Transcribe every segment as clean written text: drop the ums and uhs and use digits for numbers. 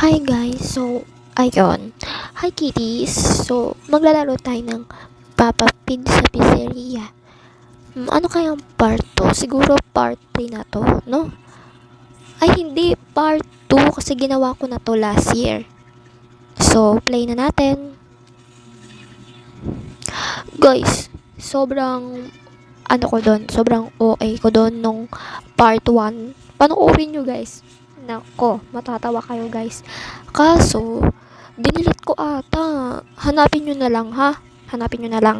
Hi guys, so ayun. Hi kitties. So maglalaro tayo ng Papa Pig sa pizzeria. Ano kayang part 2? Siguro part 3 na to, no? Ay hindi, part 2 kasi ginawa ko na to last year. So play na natin. Guys, sobrang sobrang OA ko doon nung part 1. Panoorin nyo guys. Nako, matatawa kayo guys. Kaso, dinilit ko ata. Hanapin nyo na lang ha. Hanapin nyo na lang.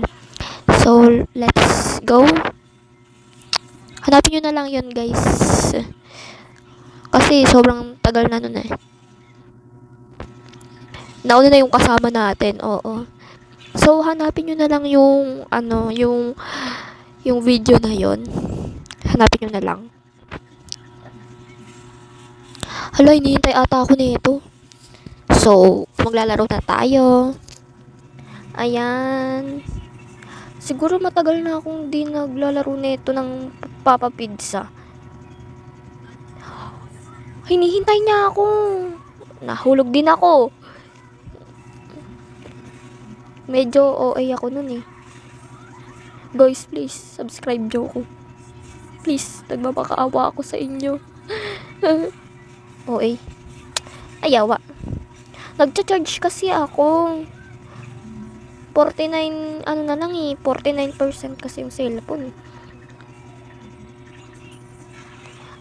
So, let's go. Hanapin nyo na lang yun guys. Kasi sobrang tagal na nun eh. Nauna na yung kasama natin, oo. So, hanapin nyo na lang yung, yung video na yon. Hanapin nyo na lang. Hala, hinihintay ata ako nito. So, maglalaro na tayo. Ayan. Siguro matagal na akong di naglalaro nito ng Papa Pizza. Hinihintay niya ako. Nahulog din ako. Medyo OA ako nun eh. Guys, please, subscribe nyo ko. Please, nagmapakaawa ako sa inyo. OA. Ayawa. Nagcha-charge kasi ako. 49, ano na lang eh, 49% kasi yung cellphone.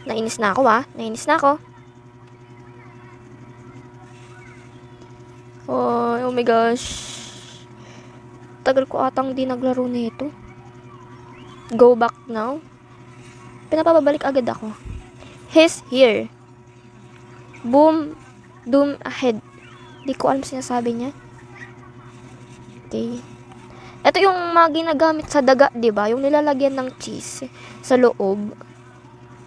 Nainis na ako nainis na ako. Oh my gosh. Tagal ko atang di naglaro nito. Go back now. Pinapabalik agad ako. He's here. Boom. Doom ahead. Di ko alam sinasabi niya. Okay. Ito yung mga ginagamit sa daga, 'di ba? Yung nilalagyan ng cheese sa loob.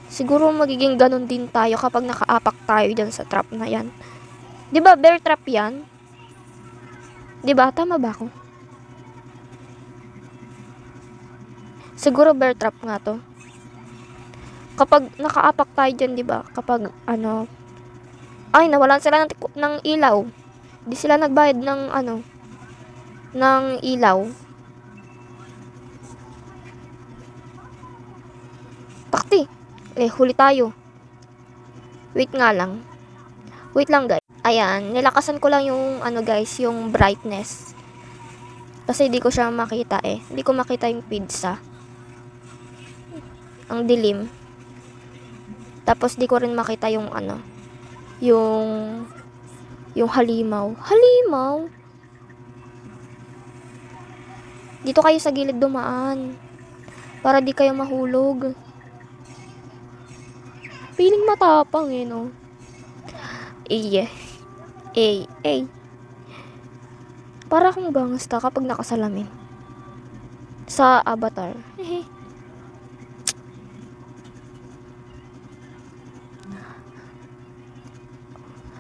Siguro magiging ganun din tayo kapag nakaapak tayo diyan sa trap na 'yan. 'Di ba bear trap 'yan? 'Di ba? Tama ba ako? Siguro bear trap nga 'to. Kapag nakaapak tayo diyan, 'di ba? Kapag ay nawalan sila ng ilaw. Di sila nagbayad ng ilaw. Takti. Huli tayo. Wait nga lang. Wait lang guys. Ayan, nilakasan ko lang yung guys, yung brightness. Kasi di ko siya makita eh. Hindi ko makita yung pizza. Ang dilim. Tapos di ko rin makita yung yung halimaw. Halimaw? Dito kayo sa gilid dumaan. Para di kayo mahulog. Feeling matapang eh, no? Eh. Para akong gangsta kapag nakasalamin. Sa Avatar.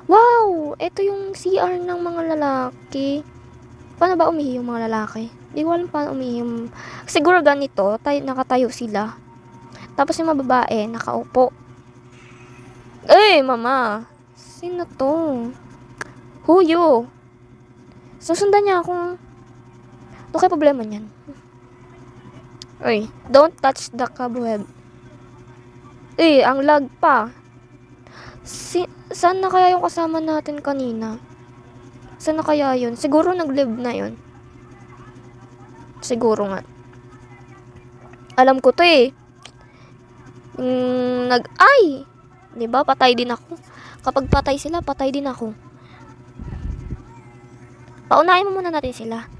Wow! Ito yung CR ng mga lalaki. Paano ba umihi yung mga lalaki? Di ko alam paano umihi yung... Siguro ganito, nakatayo sila. Tapos yung mga babae, nakaupo. Mama! Sino to? Who you? Susundan niya ako. Ano kaya problema niyan? Don't touch the cobweb. Ang lag pa. Saan na kaya yung kasama natin kanina? Saan na kaya yun? Siguro nag-live na yun. Siguro nga. Alam ko to eh. Diba? Patay din ako. Kapag patay sila, patay din ako. Paunahin mo muna natin sila.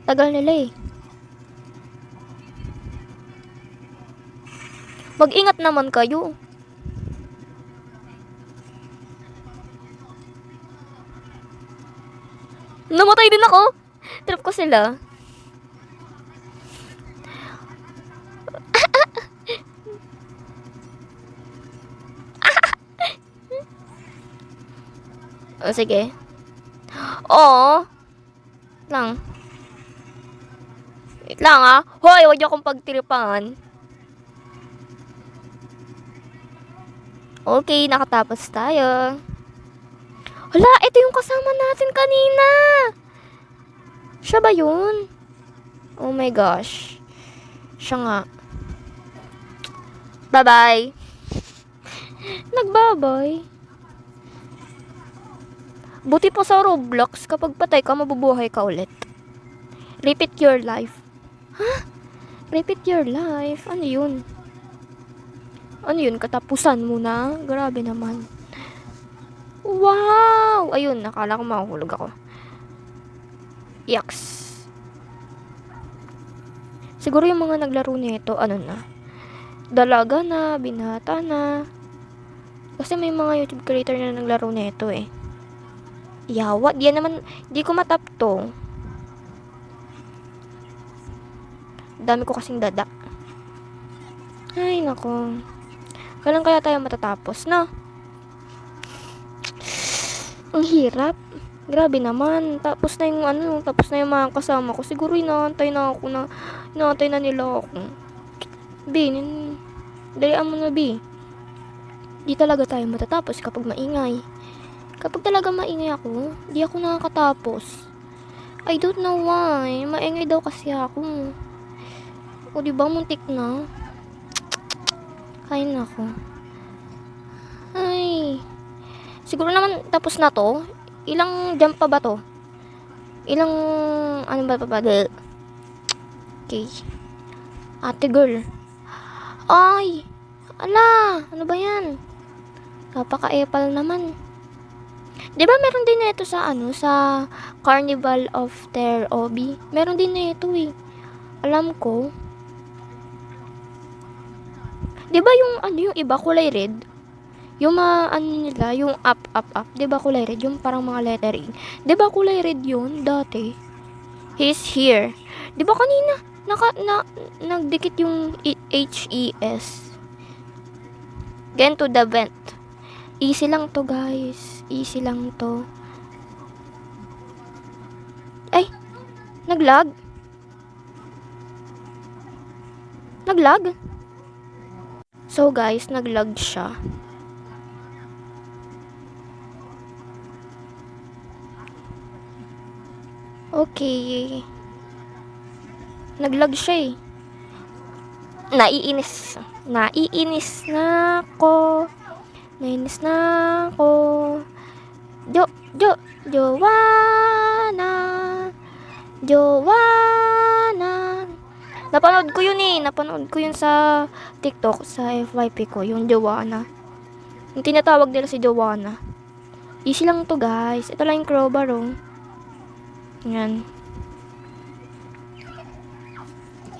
Tagal nila eh. Mag-ingat naman kayo. Namatay din ako. Trip ko sila. Sige. Oo. Lang. Wait lang Hoy, huwag niyo akong pagtiripan. Okay, nakatapos tayo. Hala, ito yung kasama natin kanina. Siya ba yun? Oh my gosh. Siya nga. Bye-bye. Nagbabay. Buti pa sa Roblox, kapag patay ka, mabubuhay ka ulit. Repeat your life. Ha? Repeat your life? Ano yun? Ano yun? Katapusan mo na? Grabe naman. Wow! Ayun, nakala ko mahuhulog ako. Yaks. Siguro yung mga naglaro nito, ano na? Dalaga na, binata na. Kasi may mga YouTube creator na naglaro nito eh. Yawa, di naman, di ko matap to. Dami ko kasing dada. Ay, nako. Kailan kaya tayo matatapos, no? Ang hirap. Grabe naman. Tapos na yung tapos na yung mga kasama ko. Siguro inaantay na nila ako. Dalian mo na, B. Di talaga tayo matatapos kapag maingay. Kapag talaga maingay ako, di ako nakakatapos. I don't know why. Maingay daw kasi ako. O diba, muntik na. Ay, nako. Ay. Siguro naman tapos na to. Ilang jump pa ba to? Ilang, ano ba pa? Okay. Ate girl. Ay! Ala! Ano ba yan? Napaka-epal naman. Diba meron din na ito sa sa Carnival of Terror Obi? Meron din na ito eh. Alam ko. Diba yung iba kulay red? Yung nila, yung up. Diba kulay red? Yung parang mga lettering. Diba kulay red yun dati? He's here. Diba kanina? Nagdikit yung HES. Get to the vent. Easy lang to, guys. Easy lang to. Ay! Naglag? Naglag? So, guys, naglag siya. Okay. Naglag siya eh. Naiinis na ako. Nainis na ako. Joanna. Napanood ko yun eh. Napanood ko yun sa TikTok, sa FYP ko. Yung Joanna. Yung tinatawag nila si Joanna. Easy lang to, guys. Ito lang yung crowbar, oh. Yan.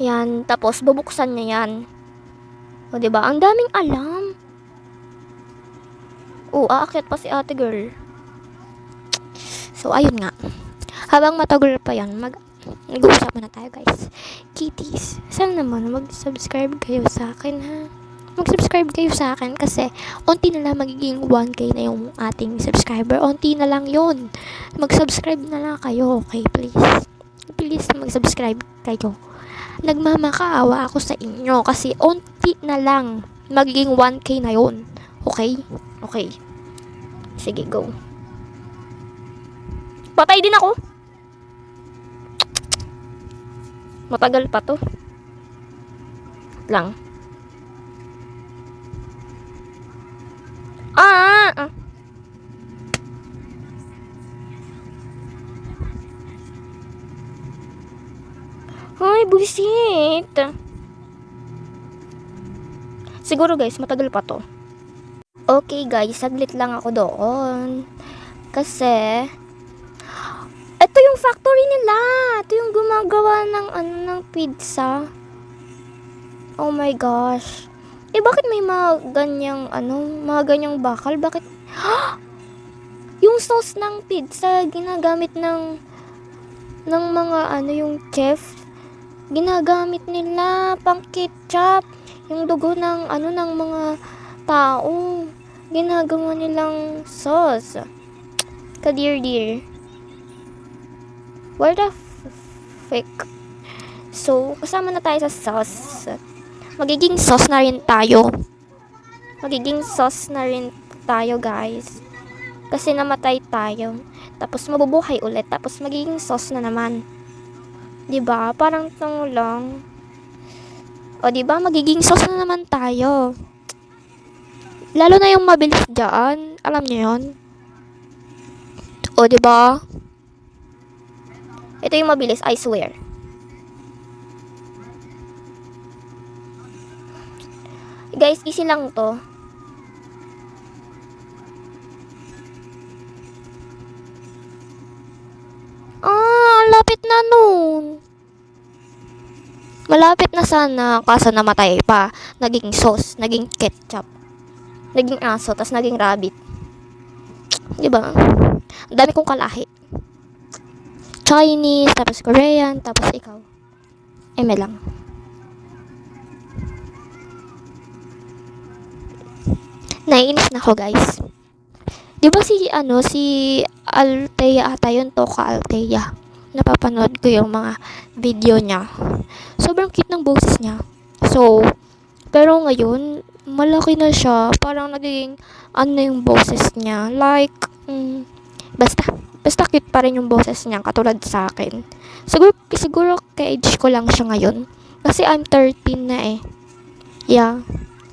Yan. Tapos, bubuksan niya yan. O, diba? Ang daming alam. Aakyat pa si ate girl. So, ayun nga. Habang matagal pa yan, nag-uusapan na tayo, guys. Kitties, sana naman mag-subscribe kayo sa akin, ha? Mag-subscribe kayo sa akin kasi unti na lang magiging 1K na yung ating subscriber. Unti na lang yon. Mag-subscribe na lang kayo, okay? Please. Please, mag-subscribe kayo. Nagmamakaawa ako sa inyo kasi unti na lang magiging 1K na yon. Okay? Okay. Sige, go. Patay din ako. Matagal pa to. Lang. Ay, buwisit. Siguro guys, matagal pa to. Okay guys, saglit lang ako doon. Kasi, ito yung factory nila. Ito yung gumagawa ng pizza. Oh my gosh. Bakit may mga ganyang bakal? Bakit? Yung sauce ng pizza, ginagamit ng mga yung chef. Ginagamit nila pang ketchup. Yung dugo ng mga tao. Ginagawa nilang sauce. Kadir-dir. Where the fake? So, kasama na tayo sa sauce. Magiging sauce na rin tayo. magiging sauce na rin tayo, guys. Kasi namatay tayo. Tapos mabubuhay ulit. Tapos magiging sauce na naman. 'Di ba? Parang tong lang. O 'di ba? Magiging sauce na naman tayo. Lalo na yung mabilis diyan. Alam niyo 'yon? O 'di ba? Ito yung mabilis, I swear. Guys, easy lang 'to. Lapit na nun. Malapit na sana, kaso namatay pa. Naging sauce, naging ketchup, naging aso, tas naging rabbit. Diba? Ang dami kong kalahi. Chinese, tapos Korean, tapos ikaw. Eme lang. Naiinis na ako, guys. Diba si Althea ata yun, Toka Althea. Napapanood ko yung mga video niya. Sobrang cute ng boses niya. So, pero ngayon, malaki na siya. Parang nagiging, yung boses niya. Like, basta cute pa rin yung boses niya, katulad sa akin. Siguro ka-age ko lang siya ngayon. Kasi I'm 13 na eh. Yeah.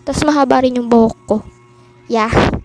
Tapos mahaba rin yung buhok ko. Yeah.